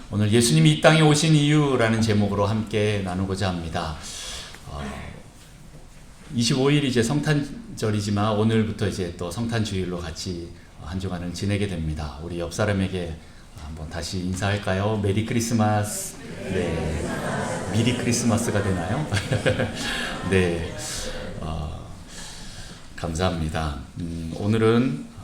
오늘 예수님이 이 땅에 오신 이유라는 제목으로 함께 나누고자 합니다. 25일 이제 성탄절이지만 오늘부터 이제 또 성탄주일로 같이 한 주간을 지내게 됩니다. 우리 옆 사람에게 한번 다시 인사할까요? 메리 크리스마스. 네, 미리 크리스마스가 되나요? 네, 감사합니다. 오늘은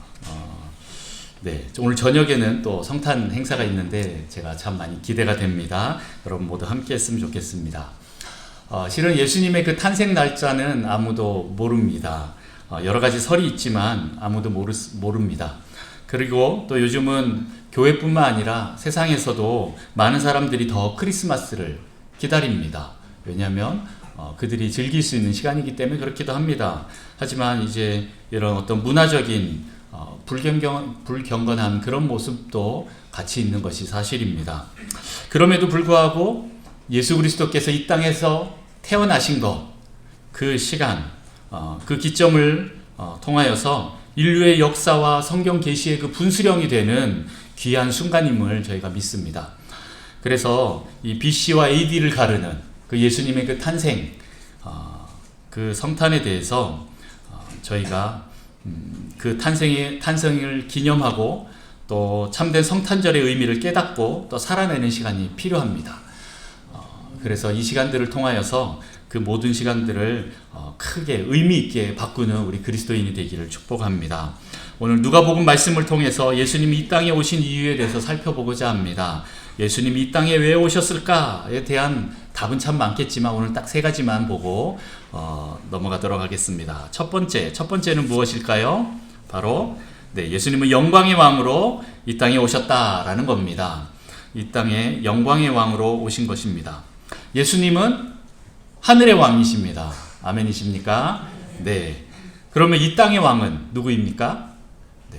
네, 오늘 저녁에는 또 성탄 행사가 있는데 제가 참 많이 기대가 됩니다. 여러분 모두 함께 했으면 좋겠습니다. 실은 예수님의 그 탄생 날짜는 아무도 모릅니다. 여러 가지 설이 있지만 아무도 모릅니다. 그리고 또 요즘은 교회뿐만 아니라 세상에서도 많은 사람들이 더 크리스마스를 기다립니다. 왜냐하면 그들이 즐길 수 있는 시간이기 때문에 그렇기도 합니다. 하지만 이제 이런 어떤 문화적인 불경건한 그런 모습도 같이 있는 것이 사실입니다. 그럼에도 불구하고 예수 그리스도께서 이 땅에서 태어나신 것, 그 시간, 그 기점을 통하여서 인류의 역사와 성경 계시의 그 분수령이 되는 귀한 순간임을 저희가 믿습니다. 그래서 이 BC와 AD를 가르는 그 예수님의 그 탄생, 그 성탄에 대해서 저희가 그 탄생을 기념하고 또 참된 성탄절의 의미를 깨닫고 또 살아내는 시간이 필요합니다. 그래서 이 시간들을 통하여서 그 모든 시간들을 크게 의미 있게 바꾸는 우리 그리스도인이 되기를 축복합니다. 오늘 누가복음 말씀을 통해서 예수님이 이 땅에 오신 이유에 대해서 살펴보고자 합니다. 예수님이 이 땅에 왜 오셨을까에 대한 답은 참 많겠지만 오늘 딱 3가지만 보고 넘어가도록 하겠습니다. 첫 번째는 무엇일까요? 바로 예수님은 영광의 왕으로 이 땅에 오셨다라는 겁니다. 이 땅에 영광의 왕으로 오신 것입니다. 예수님은 하늘의 왕이십니다. 아멘이십니까? 네. 그러면 이 땅의 왕은 누구입니까? 네.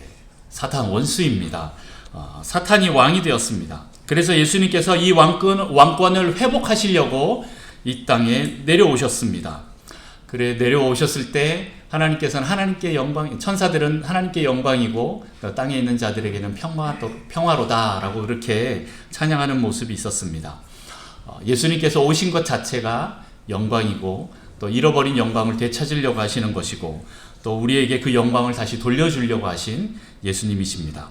사탄 원수입니다. 사탄이 왕이 되었습니다. 그래서 예수님께서 이 왕권을 회복하시려고 이 땅에 내려오셨습니다. 그래 내려오셨을 때 하나님께서는 하나님께 영광, 천사들은 하나님께 영광이고 땅에 있는 자들에게는 평화로다라고 그렇게 찬양하는 모습이 있었습니다. 예수님께서 오신 것 자체가 영광이고 또 잃어버린 영광을 되찾으려고 하시는 것이고 또 우리에게 그 영광을 다시 돌려주려고 하신 예수님이십니다.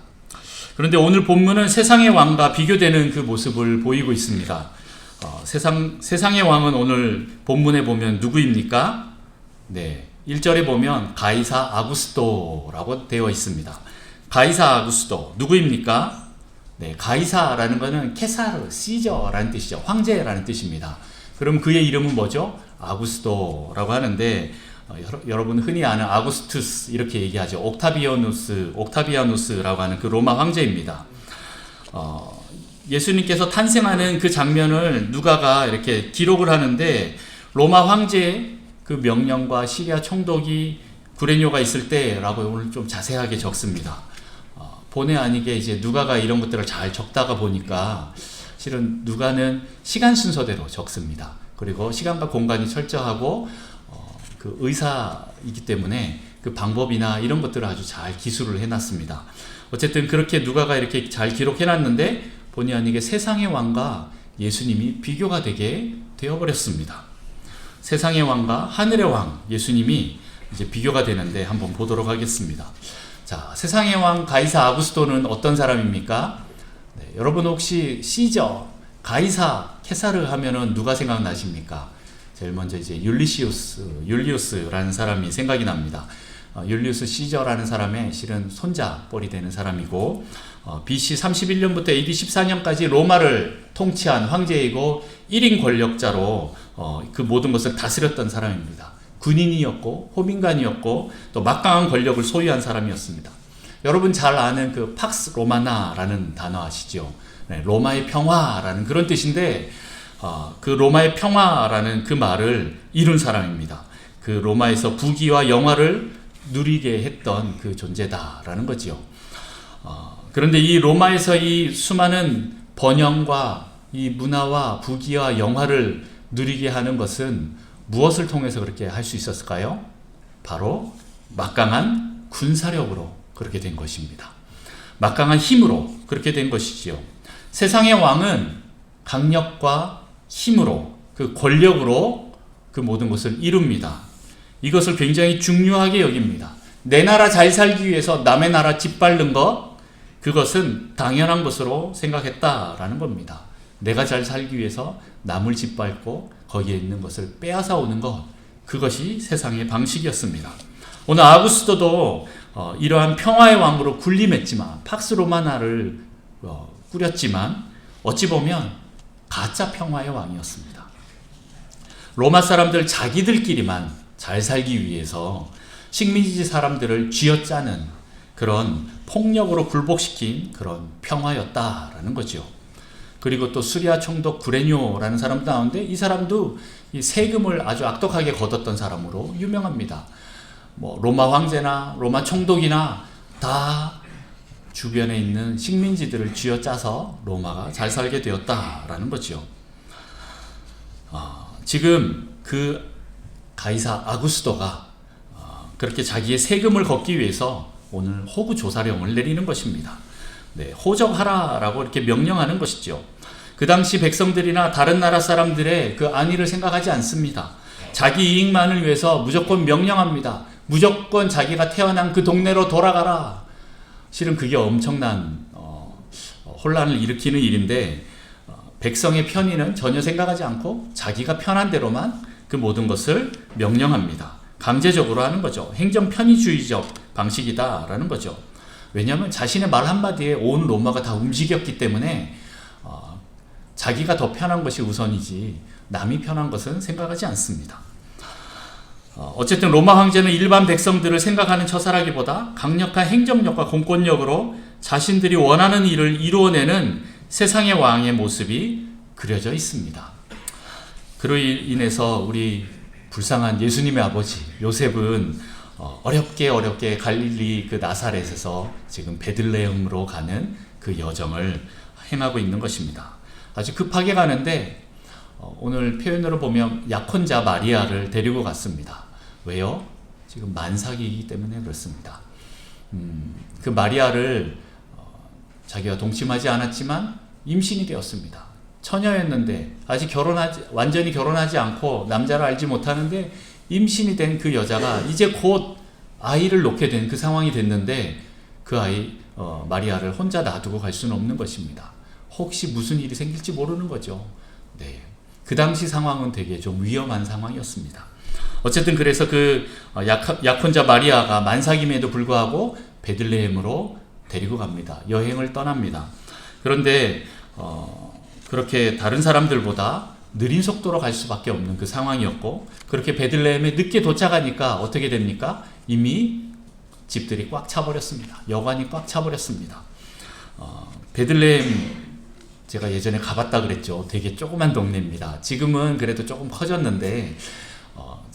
그런데 오늘 본문은 세상의 왕과 비교되는 그 모습을 보이고 있습니다. 세상의 왕은 오늘 본문에 보면 누구입니까? 네, 1절에 보면 가이사 아구스토라고 되어 있습니다. 가이사 아구스토 누구입니까? 네, 가이사라는 것은 케사르, 시저라는 뜻이죠. 황제라는 뜻입니다. 그럼 그의 이름은 뭐죠? 아구스토라고 하는데 여러분 흔히 아는 아구스투스 이렇게 얘기하죠. 옥타비아누스라고 하는 그 로마 황제입니다. 예수님께서 탄생하는 그 장면을 누가가 이렇게 기록을 하는데 로마 황제의 그 명령과 시리아 총독이 구레뇨가 있을 때라고 오늘 좀 자세하게 적습니다. 본의 아니게 이제 누가가 이런 것들을 잘 적다가 보니까 실은 누가는 시간 순서대로 적습니다. 그리고 시간과 공간이 철저하고 그 의사이기 때문에 그 방법이나 이런 것들을 아주 잘 기술을 해놨습니다. 어쨌든 그렇게 누가가 이렇게 잘 기록해놨는데 본의 아니게 세상의 왕과 예수님이 비교가 되게 되어버렸습니다. 세상의 왕과 하늘의 왕 예수님이 이제 비교가 되는데 한번 보도록 하겠습니다. 자, 세상의 왕 가이사 아구스토는 어떤 사람입니까? 네, 여러분 혹시 시저, 가이사, 케사르 하면은 누가 생각나십니까? 제일 먼저 이제 율리우스라는 사람이 생각이 납니다. 율리우스 시저라는 사람의 실은 손자뻘이 되는 사람이고 BC 31년부터 AD 14년까지 로마를 통치한 황제이고 1인 권력자로 그 모든 것을 다스렸던 사람입니다. 군인이었고 호민관이었고 또 막강한 권력을 소유한 사람이었습니다. 여러분 잘 아는 그 팍스 로마나라는 단어 아시죠? 네, 로마의 평화라는 그런 뜻인데 그 로마의 평화라는 그 말을 이룬 사람입니다. 그 로마에서 부귀와 영화를 누리게 했던 그 존재다라는 거지요. 그런데 이 로마에서 이 수많은 번영과 이 문화와 부귀와 영화를 누리게 하는 것은 무엇을 통해서 그렇게 할 수 있었을까요? 바로 막강한 군사력으로 그렇게 된 것입니다. 막강한 힘으로 그렇게 된 것이지요. 세상의 왕은 강력과 힘으로, 그 권력으로 그 모든 것을 이룹니다. 이것을 굉장히 중요하게 여깁니다. 내 나라 잘 살기 위해서 남의 나라 짓밟는 것, 그것은 당연한 것으로 생각했다라는 겁니다. 내가 잘 살기 위해서 남을 짓밟고 거기에 있는 것을 빼앗아 오는 것, 그것이 세상의 방식이었습니다. 오늘 아구스토도 이러한 평화의 왕으로 군림했지만, 팍스 로마나를 꾸렸지만 어찌 보면 가짜 평화의 왕이었습니다. 로마 사람들 자기들끼리만 잘 살기 위해서 식민지 사람들을 쥐어짜는 그런 폭력으로 굴복시킨 그런 평화였다라는 거죠. 그리고 또 수리아 총독 구레뇨라는 사람도 나오는데, 이 사람도 이 세금을 아주 악독하게 걷었던 사람으로 유명합니다. 뭐 로마 황제나 로마 총독이나 다 주변에 있는 식민지들을 쥐어짜서 로마가 잘 살게 되었다라는 거죠. 지금 그 가이사 아구스토가 그렇게 자기의 세금을 걷기 위해서 오늘 호구 조사령을 내리는 것입니다. 네, 호적하라라고 이렇게 명령하는 것이죠. 그 당시 백성들이나 다른 나라 사람들의 그 안위를 생각하지 않습니다. 자기 이익만을 위해서 무조건 명령합니다. 무조건 자기가 태어난 그 동네로 돌아가라. 실은 그게 엄청난 혼란을 일으키는 일인데, 백성의 편의는 전혀 생각하지 않고 자기가 편한 대로만 그 모든 것을 명령합니다. 강제적으로 하는 거죠. 행정 편의주의적 방식이다라는 거죠. 왜냐하면 자신의 말 한마디에 온 로마가 다 움직였기 때문에 자기가 더 편한 것이 우선이지 남이 편한 것은 생각하지 않습니다. 어쨌든 로마 황제는 일반 백성들을 생각하는 처사라기보다 강력한 행정력과 공권력으로 자신들이 원하는 일을 이루어내는 세상의 왕의 모습이 그려져 있습니다. 그로 인해서 우리 불쌍한 예수님의 아버지 요셉은 어렵게 갈릴리 그 나사렛에서 지금 베들레헴으로 가는 그 여정을 행하고 있는 것입니다. 아주 급하게 가는데 오늘 표현으로 보면 약혼자 마리아를 데리고 갔습니다. 왜요? 지금 만삭이기 때문에 그렇습니다. 그 마리아를 자기가 동침하지 않았지만 임신이 되었습니다. 처녀였는데 아직 완전히 결혼하지 않고 남자를 알지 못하는데 임신이 된 그 여자가 이제 곧 아이를 놓게 된 그 상황이 됐는데, 그 아이 마리아를 혼자 놔두고 갈 수는 없는 것입니다. 혹시 무슨 일이 생길지 모르는 거죠. 네, 그 당시 상황은 되게 좀 위험한 상황이었습니다. 어쨌든 그래서 그 약혼자 마리아가 만삭임에도 불구하고 베들레헴으로 데리고 갑니다. 여행을 떠납니다. 그런데 그렇게 다른 사람들보다 느린 속도로 갈 수밖에 없는 그 상황이었고, 그렇게 베들레헴에 늦게 도착하니까 어떻게 됩니까? 이미 집들이 꽉 차버렸습니다. 여관이 꽉 차버렸습니다. 베들레헴 제가 예전에 가봤다 그랬죠. 되게 조그만 동네입니다. 지금은 그래도 조금 커졌는데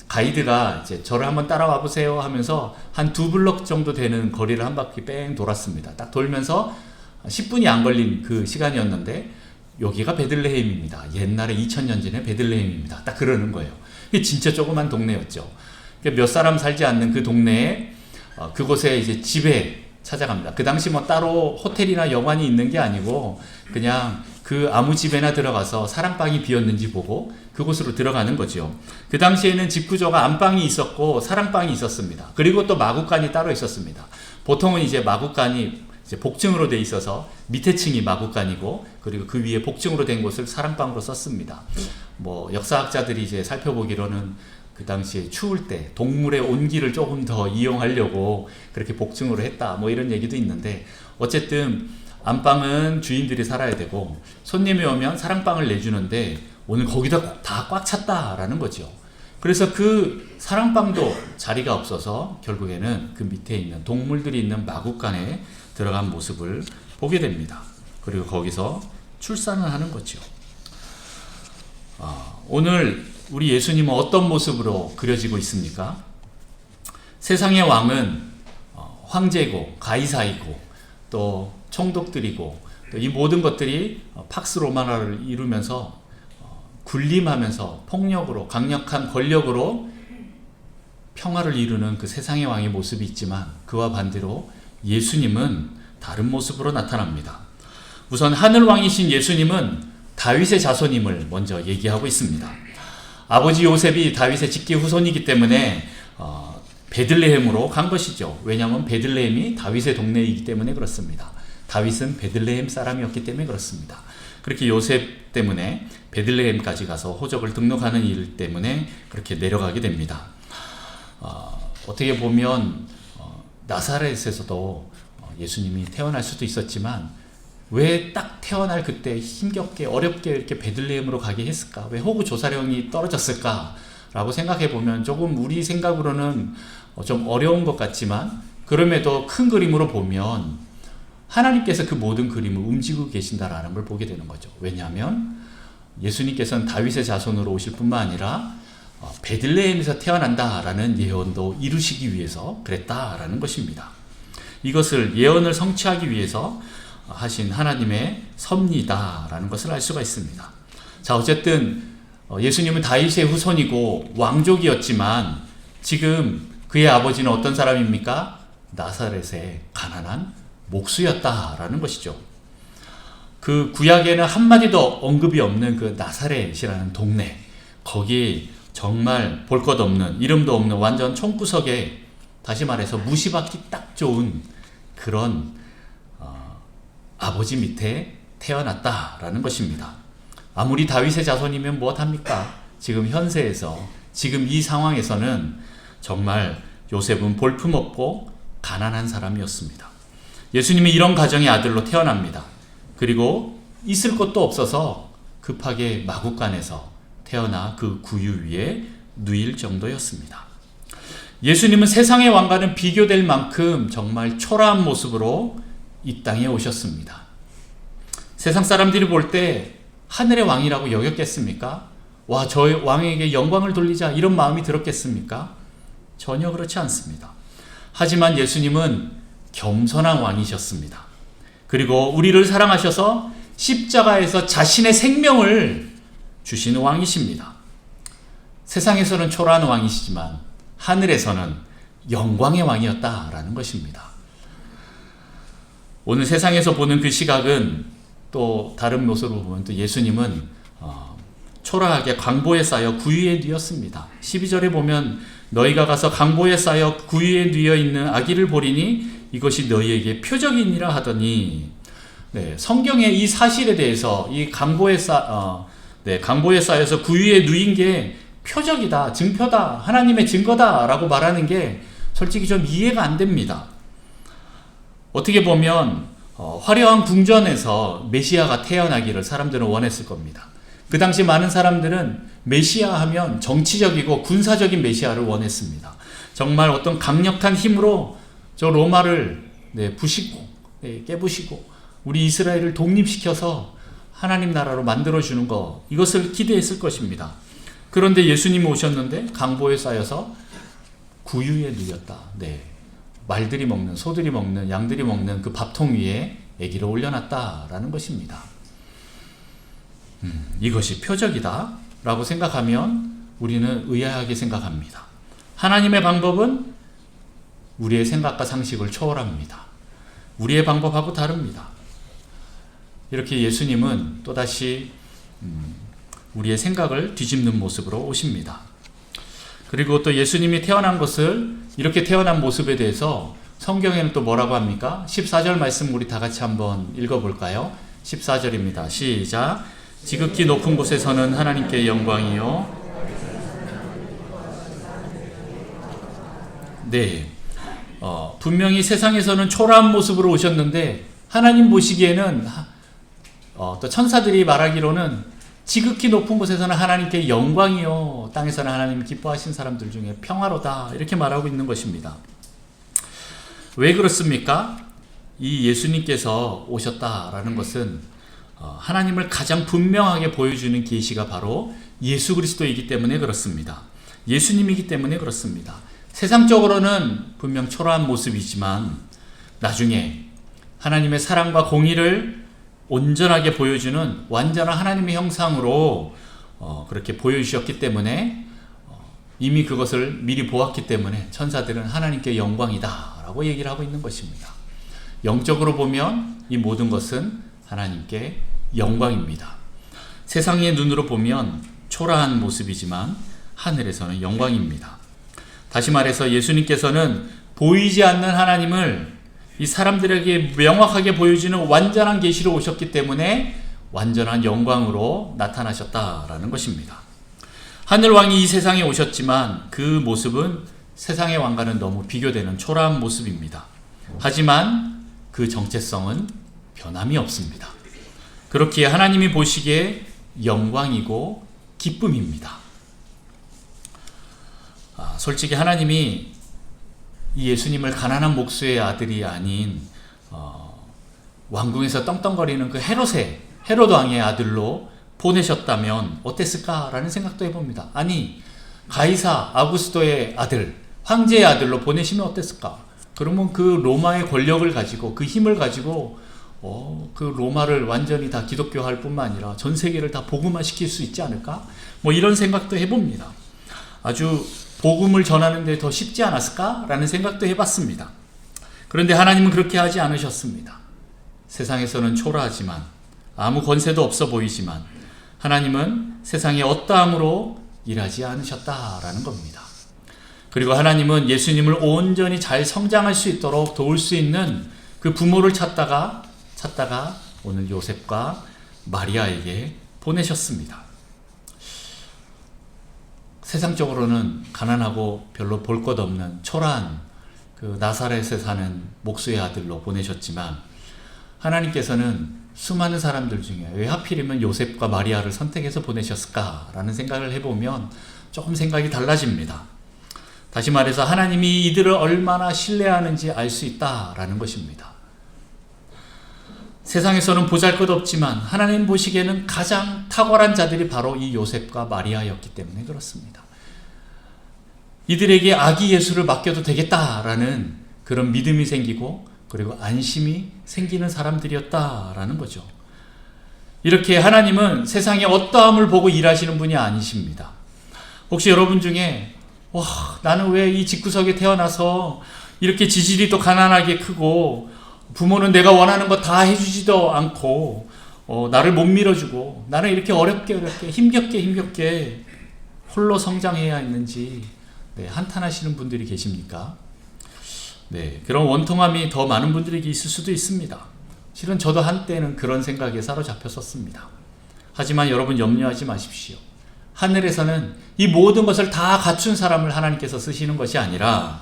가이드가 이제 저를 한번 따라와 보세요 하면서 한 2블럭 정도 되는 거리를 한 바퀴 뺑 돌았습니다. 딱 돌면서 10분이 안 걸린 그 시간이었는데, 여기가 베들레헴입니다. 옛날에 2000년 전에 베들레헴입니다. 딱 그러는 거예요. 이게 진짜 조그만 동네였죠. 몇 사람 살지 않는 그 동네에 그곳에 이제 집에 찾아갑니다. 그 당시 뭐 따로 호텔이나 여관이 있는 게 아니고 그냥 그 아무 집에나 들어가서 사랑방이 비었는지 보고 그곳으로 들어가는 거죠. 그 당시에는 집 구조가 안방이 있었고 사랑방이 있었습니다. 그리고 또 마구간이 따로 있었습니다. 보통은 이제 마구간이 이제 복층으로 돼 있어서 밑에 층이 마구간이고, 그리고 그 위에 복층으로 된 곳을 사랑방으로 썼습니다. 뭐 역사학자들이 이제 살펴보기로는 그 당시에 추울 때 동물의 온기를 조금 더 이용하려고 그렇게 복층으로 했다, 뭐 이런 얘기도 있는데, 어쨌든 안방은 주인들이 살아야 되고 손님이 오면 사랑방을 내주는데 오늘 거기다 다 꽉 찼다라는 거죠. 그래서 그 사랑방도 자리가 없어서 결국에는 그 밑에 있는 동물들이 있는 마구간에 들어간 모습을 보게 됩니다. 그리고 거기서 출산을 하는 거죠. 오늘 우리 예수님은 어떤 모습으로 그려지고 있습니까? 세상의 왕은 황제고 가이사이고 또 총독들이고, 또 이 모든 것들이 팍스 로마나를 이루면서 군림하면서 폭력으로, 강력한 권력으로 평화를 이루는 그 세상의 왕의 모습이 있지만, 그와 반대로 예수님은 다른 모습으로 나타납니다. 우선 하늘 왕이신 예수님은 다윗의 자손임을 먼저 얘기하고 있습니다. 아버지 요셉이 다윗의 직계 후손이기 때문에 베들레헴으로 간 것이죠. 왜냐하면 베들레헴이 다윗의 동네이기 때문에 그렇습니다. 다윗은 베들레헴 사람이었기 때문에 그렇습니다. 그렇게 요셉 때문에 베들레헴까지 가서 호적을 등록하는 일 때문에 그렇게 내려가게 됩니다. 어떻게 보면 나사렛에서도 예수님이 태어날 수도 있었지만 왜 딱 태어날 그때 힘겹게 어렵게 이렇게 베들레헴으로 가게 했을까? 왜 호구 조사령이 떨어졌을까? 라고 생각해 보면 조금 우리 생각으로는 좀 어려운 것 같지만 그럼에도 큰 그림으로 보면 하나님께서 그 모든 그림을 움직이고 계신다라는 걸 보게 되는 거죠. 왜냐하면 예수님께서는 다윗의 자손으로 오실 뿐만 아니라 베들레헴에서 태어난다라는 예언도 이루시기 위해서 그랬다라는 것입니다. 이것을 예언을 성취하기 위해서 하신 하나님의 섭리다라는 것을 알 수가 있습니다. 자, 어쨌든 예수님은 다윗의 후손이고 왕족이었지만 지금 그의 아버지는 어떤 사람입니까? 나사렛의 가난한 목수였다라는 것이죠. 그 구약에는 한마디도 언급이 없는 그 나사렛이라는 동네, 거기 정말 볼 것 없는, 이름도 없는 완전 총구석에, 다시 말해서 무시받기 딱 좋은 그런 아버지 밑에 태어났다라는 것입니다. 아무리 다윗의 자손이면 무엇합니까? 지금 현세에서, 지금 이 상황에서는 정말 요셉은 볼품없고 가난한 사람이었습니다. 예수님이 이런 가정의 아들로 태어납니다. 그리고 있을 곳도 없어서 급하게 마국간에서 태어나 그 구유 위에 누일 정도였습니다. 예수님은 세상의 왕과는 비교될 만큼 정말 초라한 모습으로 이 땅에 오셨습니다. 세상 사람들이 볼 때 하늘의 왕이라고 여겼겠습니까? 와, 저 왕에게 영광을 돌리자, 이런 마음이 들었겠습니까? 전혀 그렇지 않습니다. 하지만 예수님은 겸손한 왕이셨습니다. 그리고 우리를 사랑하셔서 십자가에서 자신의 생명을 주시는 왕이십니다. 세상에서는 초라한 왕이시지만 하늘에서는 영광의 왕이었다라는 것입니다. 오늘 세상에서 보는 그 시각은 또 다른 모습으로 보면 또 예수님은 초라하게 강보에 쌓여 구유에 뉘었습니다. 12절에 보면 너희가 가서 강보에 쌓여 구유에 뉘어 있는 아기를 보리니 이것이 너희에게 표적이니라 하더니, 성경의 이 사실에 대해서 이 강보에 쌓여서 구유에 누인 게 표적이다, 증표다, 하나님의 증거다라고 말하는 게 솔직히 좀 이해가 안 됩니다. 어떻게 보면 화려한 궁전에서 메시아가 태어나기를 사람들은 원했을 겁니다. 그 당시 많은 사람들은 메시아 하면 정치적이고 군사적인 메시아를 원했습니다. 정말 어떤 강력한 힘으로 저 로마를 부시고 깨부시고 우리 이스라엘을 독립시켜서 하나님 나라로 만들어주는 것, 이것을 기대했을 것입니다. 그런데 예수님이 오셨는데 강보에 쌓여서 구유에 누였다. 말들이 먹는, 소들이 먹는, 양들이 먹는 그 밥통 위에 아기를 올려놨다라는 것입니다. 이것이 표적이다 라고 생각하면 우리는 의아하게 생각합니다. 하나님의 방법은 우리의 생각과 상식을 초월합니다. 우리의 방법하고 다릅니다. 이렇게 예수님은 또다시 우리의 생각을 뒤집는 모습으로 오십니다. 그리고 또 예수님이 태어난 것을, 이렇게 태어난 모습에 대해서 성경에는 또 뭐라고 합니까? 14절 말씀 우리 다 같이 한번 읽어볼까요? 14절입니다. 시작. 지극히 높은 곳에서는 하나님께 영광이요. 분명히 세상에서는 초라한 모습으로 오셨는데 하나님 보시기에는 또 천사들이 말하기로는 지극히 높은 곳에서는 하나님께 영광이요, 땅에서는 하나님 기뻐하신 사람들 중에 평화로다, 이렇게 말하고 있는 것입니다. 왜 그렇습니까? 이 예수님께서 오셨다라는 것은 하나님을 가장 분명하게 보여주는 계시가 바로 예수 그리스도이기 때문에 그렇습니다. 예수님이기 때문에 그렇습니다. 세상적으로는 분명 초라한 모습이지만 나중에 하나님의 사랑과 공의를 온전하게 보여주는 완전한 하나님의 형상으로 그렇게 보여주셨기 때문에 이미 그것을 미리 보았기 때문에 천사들은 하나님께 영광이다 라고 얘기를 하고 있는 것입니다. 영적으로 보면 이 모든 것은 하나님께 영광입니다. 세상의 눈으로 보면 초라한 모습이지만 하늘에서는 영광입니다. 다시 말해서 예수님께서는 보이지 않는 하나님을 이 사람들에게 명확하게 보여주는 완전한 계시로 오셨기 때문에 완전한 영광으로 나타나셨다라는 것입니다. 하늘왕이 이 세상에 오셨지만 그 모습은 세상의 왕과는 너무 비교되는 초라한 모습입니다. 하지만 그 정체성은 변함이 없습니다. 그렇기에 하나님이 보시기에 영광이고 기쁨입니다. 솔직히 하나님이 이 예수님을 가난한 목수의 아들이 아닌 왕궁에서 떵떵거리는 그 헤롯 왕의 아들로 보내셨다면 어땠을까라는 생각도 해봅니다. 아니, 가이사 아구스토의 아들, 황제의 아들로 보내시면 어땠을까? 그러면 그 로마의 권력을 가지고, 그 힘을 가지고 그 로마를 완전히 다 기독교화할 뿐만 아니라 전 세계를 다 복음화시킬 수 있지 않을까? 뭐 이런 생각도 해봅니다. 아주 복음을 전하는 데 더 쉽지 않았을까라는 생각도 해봤습니다. 그런데 하나님은 그렇게 하지 않으셨습니다. 세상에서는 초라하지만 아무 권세도 없어 보이지만 하나님은 세상에 어떠함으로 일하지 않으셨다라는 겁니다. 그리고 하나님은 예수님을 온전히 잘 성장할 수 있도록 도울 수 있는 그 부모를 찾다가 오늘 요셉과 마리아에게 보내셨습니다. 세상적으로는 가난하고 별로 볼 것 없는 초라한 그 나사렛에 사는 목수의 아들로 보내셨지만 하나님께서는 수많은 사람들 중에 왜 하필이면 요셉과 마리아를 선택해서 보내셨을까라는 생각을 해보면 조금 생각이 달라집니다. 다시 말해서 하나님이 이들을 얼마나 신뢰하는지 알 수 있다라는 것입니다. 세상에서는 보잘것없지만 하나님 보시기에는 가장 탁월한 자들이 바로 이 요셉과 마리아였기 때문에 그렇습니다. 이들에게 아기 예수를 맡겨도 되겠다라는 그런 믿음이 생기고 그리고 안심이 생기는 사람들이었다라는 거죠. 이렇게 하나님은 세상의 어떠함을 보고 일하시는 분이 아니십니다. 혹시 여러분 중에 나는 왜 이 집구석에 태어나서 이렇게 지질이 또 가난하게 크고 부모는 내가 원하는 거 다 해주지도 않고 나를 못 밀어주고 나는 이렇게 어렵게 힘겹게 홀로 성장해야 했는지 한탄하시는 분들이 계십니까? 그런 원통함이 더 많은 분들에게 있을 수도 있습니다. 실은 저도 한때는 그런 생각에 사로잡혔었습니다. 하지만 여러분 염려하지 마십시오. 하늘에서는 이 모든 것을 다 갖춘 사람을 하나님께서 쓰시는 것이 아니라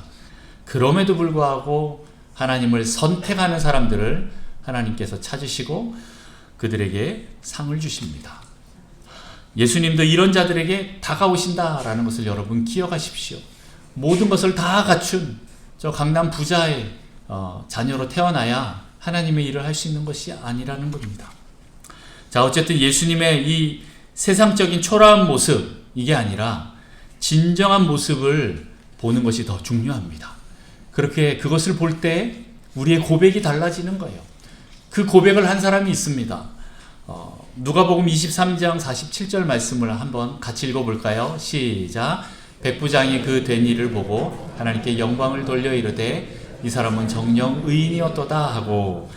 그럼에도 불구하고 하나님을 선택하는 사람들을 하나님께서 찾으시고 그들에게 상을 주십니다. 예수님도 이런 자들에게 다가오신다라는 것을 여러분 기억하십시오. 모든 것을 다 갖춘 저 강남 부자의 자녀로 태어나야 하나님의 일을 할 수 있는 것이 아니라는 겁니다. 자, 어쨌든 예수님의 이 세상적인 초라한 모습, 이게 아니라 진정한 모습을 보는 것이 더 중요합니다. 그렇게 그것을 볼 때 우리의 고백이 달라지는 거예요. 그 고백을 한 사람이 있습니다. 누가복음 23장 47절 말씀을 한번 같이 읽어볼까요? 시작. 백부장이 그 된 일을 보고 하나님께 영광을 돌려 이르되 이 사람은 정녕 의인이었도다 하고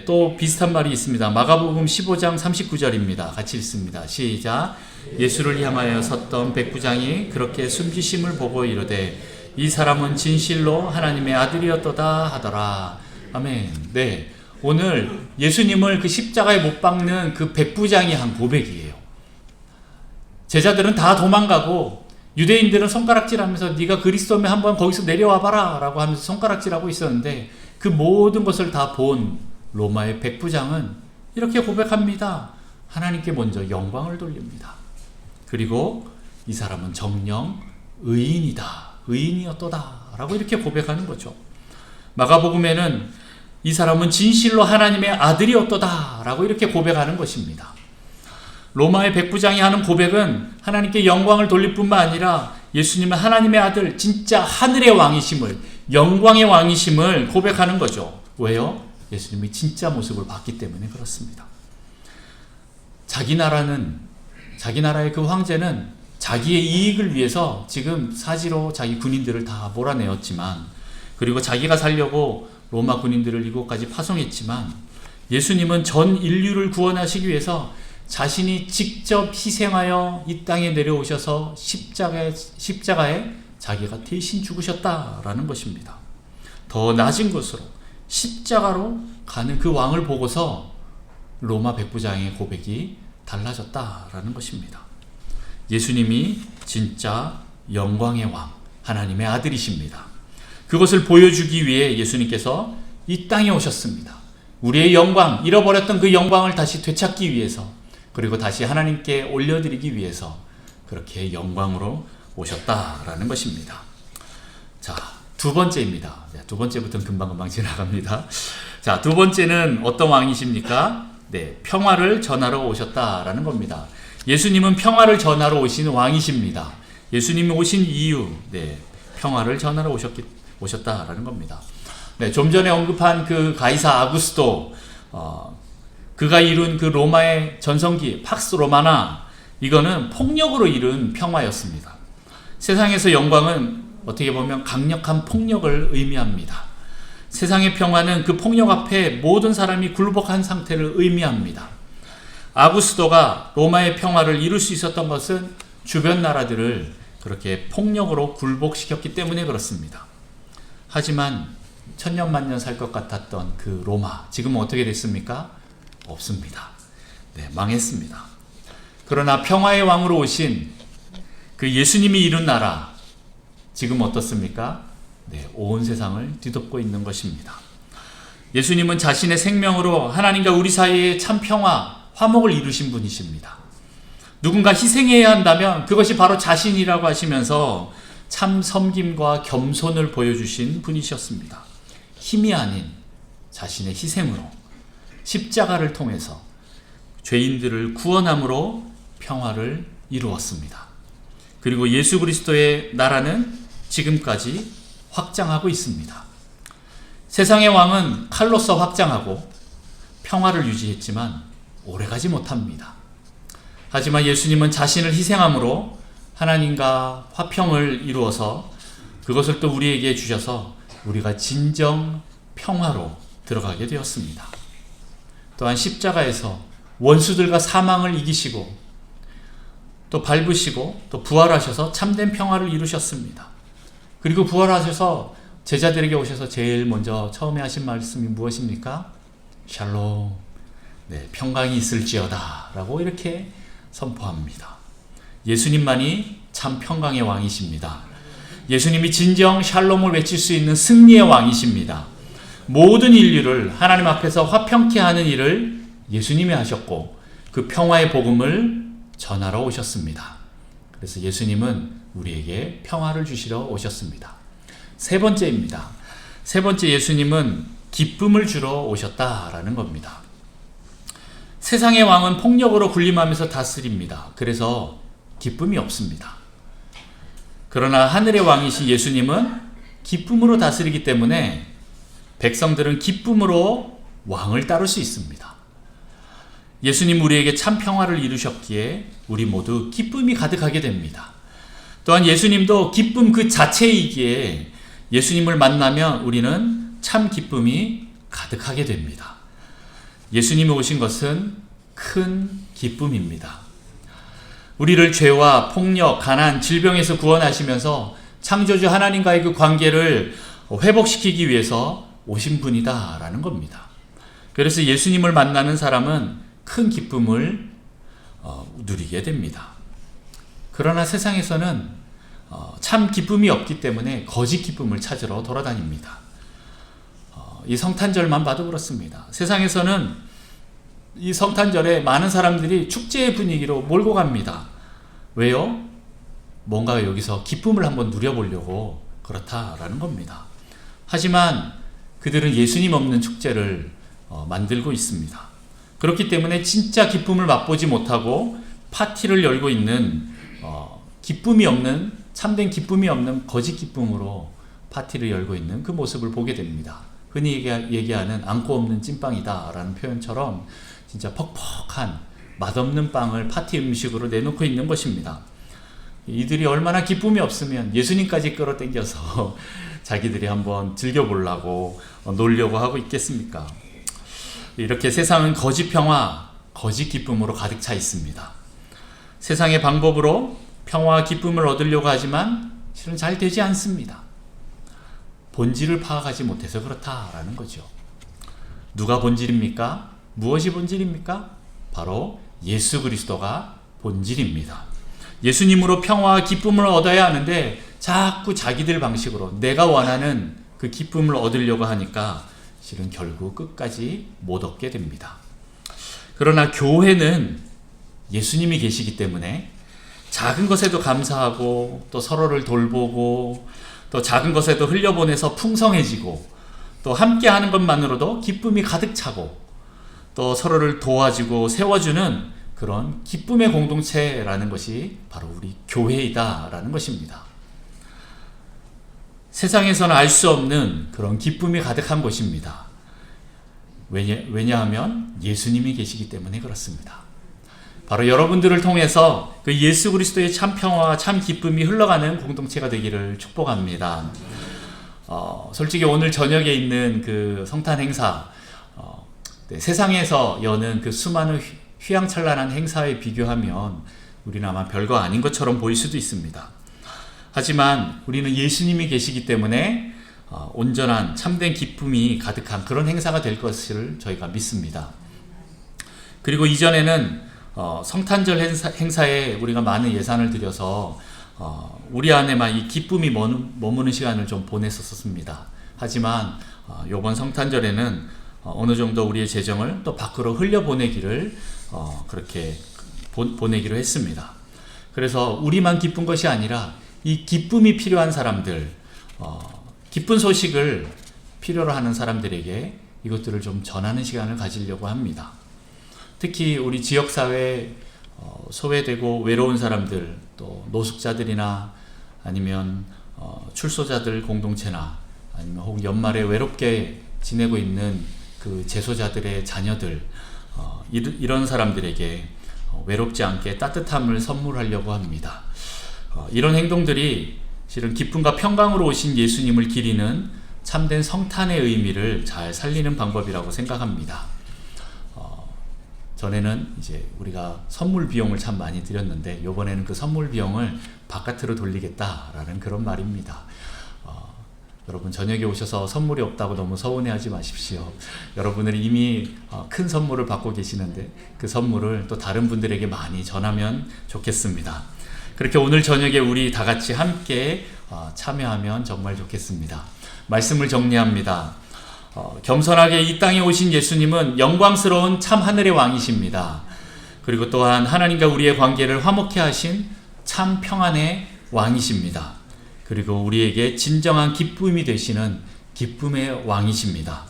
또 비슷한 말이 있습니다. 마가복음 15장 39절입니다. 같이 읽습니다. 시작. 예수를 향하여 섰던 백부장이 그렇게 숨지심을 보고 이르되 이 사람은 진실로 하나님의 아들이었도다 하더라. 아멘. 오늘 예수님을 그 십자가에 못 박는 그 백부장이 한 고백이에요. 제자들은 다 도망가고 유대인들은 손가락질하면서 네가 그리스도면 한번 거기서 내려와 봐라 라고 하면서 손가락질하고 있었는데 그 모든 것을 다 본 로마의 백부장은 이렇게 고백합니다. 하나님께 먼저 영광을 돌립니다. 그리고 이 사람은 정녕 의인이었도다 라고 이렇게 고백하는 거죠. 마가복음에는 이 사람은 진실로 하나님의 아들이었도다 라고 이렇게 고백하는 것입니다. 로마의 백부장이 하는 고백은 하나님께 영광을 돌릴 뿐만 아니라 예수님은 하나님의 아들, 진짜 하늘의 왕이심을, 영광의 왕이심을 고백하는 거죠. 왜요? 예수님이 진짜 모습을 봤기 때문에 그렇습니다. 자기 나라의 그 황제는 자기의 이익을 위해서 지금 사지로 자기 군인들을 다 몰아내었지만, 그리고 자기가 살려고 로마 군인들을 이곳까지 파송했지만, 예수님은 전 인류를 구원하시기 위해서 자신이 직접 희생하여 이 땅에 내려오셔서 십자가에 자기가 대신 죽으셨다라는 것입니다. 더 낮은 곳으로 십자가로 가는 그 왕을 보고서 로마 백부장의 고백이 달라졌다라는 것입니다. 예수님이 진짜 영광의 왕, 하나님의 아들이십니다. 그것을 보여주기 위해 예수님께서 이 땅에 오셨습니다. 우리의 영광, 잃어버렸던 그 영광을 다시 되찾기 위해서, 그리고 다시 하나님께 올려드리기 위해서 그렇게 영광으로 오셨다라는 것입니다. 자, 두 번째입니다. 두 번째부터는 금방금방 지나갑니다. 자, 두 번째는 어떤 왕이십니까? 네, 평화를 전하러 오셨다라는 겁니다. 예수님은 평화를 전하러 오신 왕이십니다. 예수님이 오신 이유, 네, 평화를 전하러 오셨다라는 겁니다. 네, 좀 전에 언급한 그 가이사 아구스도, 그가 이룬 그 로마의 전성기, 팍스 로마나, 이거는 폭력으로 이룬 평화였습니다. 세상에서 영광은 어떻게 보면 강력한 폭력을 의미합니다. 세상의 평화는 그 폭력 앞에 모든 사람이 굴복한 상태를 의미합니다. 아구스도가 로마의 평화를 이룰 수 있었던 것은 주변 나라들을 그렇게 폭력으로 굴복시켰기 때문에 그렇습니다. 하지만 천년만년 살 것 같았던 그 로마, 지금은 어떻게 됐습니까? 없습니다. 네, 망했습니다. 그러나 평화의 왕으로 오신 그 예수님이 이룬 나라, 지금 어떻습니까? 네, 온 세상을 뒤덮고 있는 것입니다. 예수님은 자신의 생명으로 하나님과 우리 사이에 참 평화, 화목을 이루신 분이십니다. 누군가 희생해야 한다면 그것이 바로 자신이라고 하시면서 참 섬김과 겸손을 보여주신 분이셨습니다. 힘이 아닌 자신의 희생으로, 십자가를 통해서 죄인들을 구원함으로 평화를 이루었습니다. 그리고 예수 그리스도의 나라는 지금까지 확장하고 있습니다. 세상의 왕은 칼로서 확장하고 평화를 유지했지만 오래가지 못합니다. 하지만 예수님은 자신을 희생함으로 하나님과 화평을 이루어서 그것을 또 우리에게 주셔서 우리가 진정 평화로 들어가게 되었습니다. 또한 십자가에서 원수들과 사망을 이기시고 또 밟으시고 또 부활하셔서 참된 평화를 이루셨습니다. 그리고 부활하셔서 제자들에게 오셔서 제일 먼저 처음에 하신 말씀이 무엇입니까? 샬롬, 네, 평강이 있을지어다 라고 이렇게 선포합니다. 예수님만이 참 평강의 왕이십니다. 예수님이 진정 샬롬을 외칠 수 있는 승리의 왕이십니다. 모든 인류를 하나님 앞에서 화평케 하는 일을 예수님이 하셨고 그 평화의 복음을 전하러 오셨습니다. 그래서 예수님은 우리에게 평화를 주시러 오셨습니다. 세 번째입니다. 세 번째, 예수님은 기쁨을 주러 오셨다라는 겁니다. 세상의 왕은 폭력으로 군림하면서 다스립니다. 그래서 기쁨이 없습니다. 그러나 하늘의 왕이신 예수님은 기쁨으로 다스리기 때문에 백성들은 기쁨으로 왕을 따를 수 있습니다. 예수님 우리에게 참 평화를 이루셨기에 우리 모두 기쁨이 가득하게 됩니다. 또한 예수님도 기쁨 그 자체이기에 예수님을 만나면 우리는 참 기쁨이 가득하게 됩니다. 예수님이 오신 것은 큰 기쁨입니다. 우리를 죄와 폭력, 가난, 질병에서 구원하시면서 창조주 하나님과의 그 관계를 회복시키기 위해서 오신 분이다라는 겁니다. 그래서 예수님을 만나는 사람은 큰 기쁨을 누리게 됩니다. 그러나 세상에서는 참 기쁨이 없기 때문에 거짓 기쁨을 찾으러 돌아다닙니다. 이 성탄절만 봐도 그렇습니다. 세상에서는 이 성탄절에 많은 사람들이 축제의 분위기로 몰고 갑니다. 왜요? 뭔가 여기서 기쁨을 한번 누려보려고 그렇다라는 겁니다. 하지만 그들은 예수님 없는 축제를 만들고 있습니다. 그렇기 때문에 진짜 기쁨을 맛보지 못하고 파티를 열고 있는 기쁨이 없는, 참된 기쁨이 없는 거짓 기쁨으로 파티를 열고 있는 그 모습을 보게 됩니다. 흔히 얘기하는 안고 없는 찐빵이다 라는 표현처럼 진짜 퍽퍽한 맛없는 빵을 파티 음식으로 내놓고 있는 것입니다. 이들이 얼마나 기쁨이 없으면 예수님까지 끌어당겨서 자기들이 한번 즐겨보려고 놀려고 하고 있겠습니까? 이렇게 세상은 거짓 평화, 거짓 기쁨으로 가득 차 있습니다. 세상의 방법으로 평화와 기쁨을 얻으려고 하지만 실은 잘 되지 않습니다. 본질을 파악하지 못해서 그렇다라는 거죠. 누가 본질입니까? 무엇이 본질입니까? 바로 예수 그리스도가 본질입니다. 예수님으로 평화와 기쁨을 얻어야 하는데 자꾸 자기들 방식으로 내가 원하는 그 기쁨을 얻으려고 하니까 실은 결국 끝까지 못 얻게 됩니다. 그러나 교회는 예수님이 계시기 때문에 작은 것에도 감사하고 또 서로를 돌보고 또 작은 것에도 흘려보내서 풍성해지고 또 함께하는 것만으로도 기쁨이 가득 차고 또 서로를 도와주고 세워주는 그런 기쁨의 공동체라는 것이 바로 우리 교회이다라는 것입니다. 세상에서는 알 수 없는 그런 기쁨이 가득한 곳입니다. 왜냐하면 예수님이 계시기 때문에 그렇습니다. 바로 여러분들을 통해서 그 예수 그리스도의 참 평화와 참 기쁨이 흘러가는 공동체가 되기를 축복합니다. 솔직히 오늘 저녁에 있는 그 성탄 행사, 세상에서 여는 그 수많은 휘황찬란한 행사에 비교하면 우리는 아마 별거 아닌 것처럼 보일 수도 있습니다. 하지만 우리는 예수님이 계시기 때문에 온전한 참된 기쁨이 가득한 그런 행사가 될 것을 저희가 믿습니다. 그리고 이전에는 성탄절 행사에 우리가 많은 예산을 들여서 우리 안에만 이 기쁨이 머무는 시간을 좀 보냈었습니다. 하지만 이번 성탄절에는 어느 정도 우리의 재정을 또 밖으로 흘려보내기를 그렇게 보내기로 했습니다. 그래서 우리만 기쁜 것이 아니라 이 기쁨이 필요한 사람들, 기쁜 소식을 필요로 하는 사람들에게 이것들을 좀 전하는 시간을 가지려고 합니다. 특히 우리 지역사회 소외되고 외로운 사람들, 또 노숙자들이나 아니면 출소자들 공동체나 아니면 혹은 연말에 외롭게 지내고 있는 그 재소자들의 자녀들, 이런 사람들에게 외롭지 않게 따뜻함을 선물하려고 합니다. 이런 행동들이 실은 기쁨과 평강으로 오신 예수님을 기리는 참된 성탄의 의미를 잘 살리는 방법이라고 생각합니다. 전에는 이제 우리가 선물 비용을 참 많이 드렸는데 이번에는 그 선물 비용을 바깥으로 돌리겠다라는 그런 말입니다. 여러분 저녁에 오셔서 선물이 없다고 너무 서운해하지 마십시오. 여러분들이 이미 큰 선물을 받고 계시는데 그 선물을 또 다른 분들에게 많이 전하면 좋겠습니다. 그렇게 오늘 저녁에 우리 다 같이 함께 참여하면 정말 좋겠습니다. 말씀을 정리합니다. 겸손하게 이 땅에 오신 예수님은 영광스러운 참 하늘의 왕이십니다. 그리고 또한 하나님과 우리의 관계를 화목케 하신 참 평안의 왕이십니다. 그리고 우리에게 진정한 기쁨이 되시는 기쁨의 왕이십니다.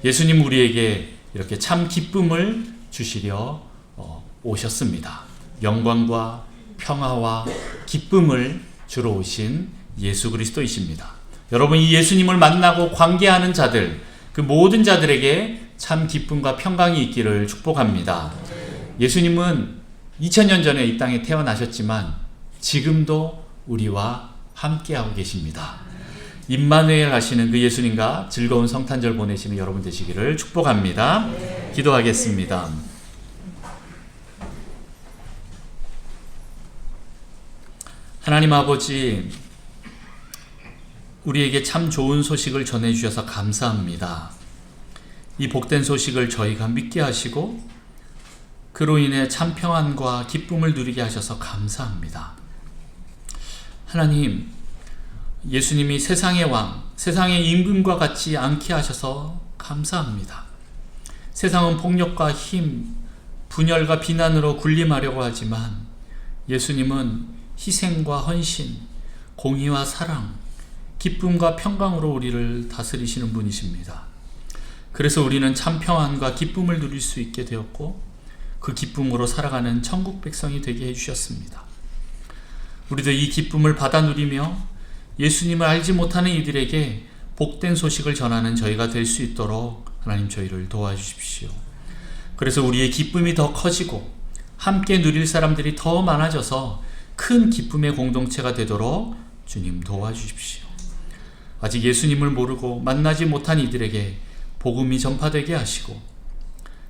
예수님 우리에게 이렇게 참 기쁨을 주시려 오셨습니다. 영광과 평화와 기쁨을 주러 오신 예수 그리스도이십니다. 여러분 이 예수님을 만나고 관계하는 자들, 그 모든 자들에게 참 기쁨과 평강이 있기를 축복합니다. 예수님은 2000년 전에 이 땅에 태어나셨지만 지금도 우리와 함께하고 계십니다. 임마누엘 하시는 그 예수님과 즐거운 성탄절 보내시는 여러분 되시기를 축복합니다. 기도하겠습니다. 하나님 아버지, 우리에게 참 좋은 소식을 전해주셔서 감사합니다. 이 복된 소식을 저희가 믿게 하시고 그로 인해 참 평안과 기쁨을 누리게 하셔서 감사합니다. 하나님, 예수님이 세상의 왕, 세상의 임금과 같지 않게 하셔서 감사합니다. 세상은 폭력과 힘, 분열과 비난으로 군림하려고 하지만 예수님은 희생과 헌신, 공의와 사랑, 기쁨과 평강으로 우리를 다스리시는 분이십니다. 그래서 우리는 참 평안과 기쁨을 누릴 수 있게 되었고 그 기쁨으로 살아가는 천국 백성이 되게 해주셨습니다. 우리도 이 기쁨을 받아 누리며 예수님을 알지 못하는 이들에게 복된 소식을 전하는 저희가 될 수 있도록 하나님 저희를 도와주십시오. 그래서 우리의 기쁨이 더 커지고 함께 누릴 사람들이 더 많아져서 큰 기쁨의 공동체가 되도록 주님 도와주십시오. 아직 예수님을 모르고 만나지 못한 이들에게 복음이 전파되게 하시고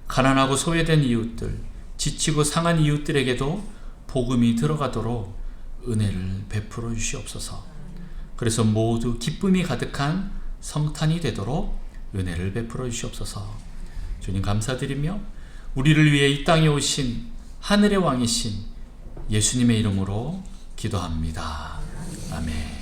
가난하고 소외된 이웃들, 지치고 상한 이웃들에게도 복음이 들어가도록 은혜를 베풀어 주시옵소서. 그래서 모두 기쁨이 가득한 성탄이 되도록 은혜를 베풀어 주시옵소서. 주님 감사드리며 우리를 위해 이 땅에 오신 하늘의 왕이신 예수님의 이름으로 기도합니다. 아멘.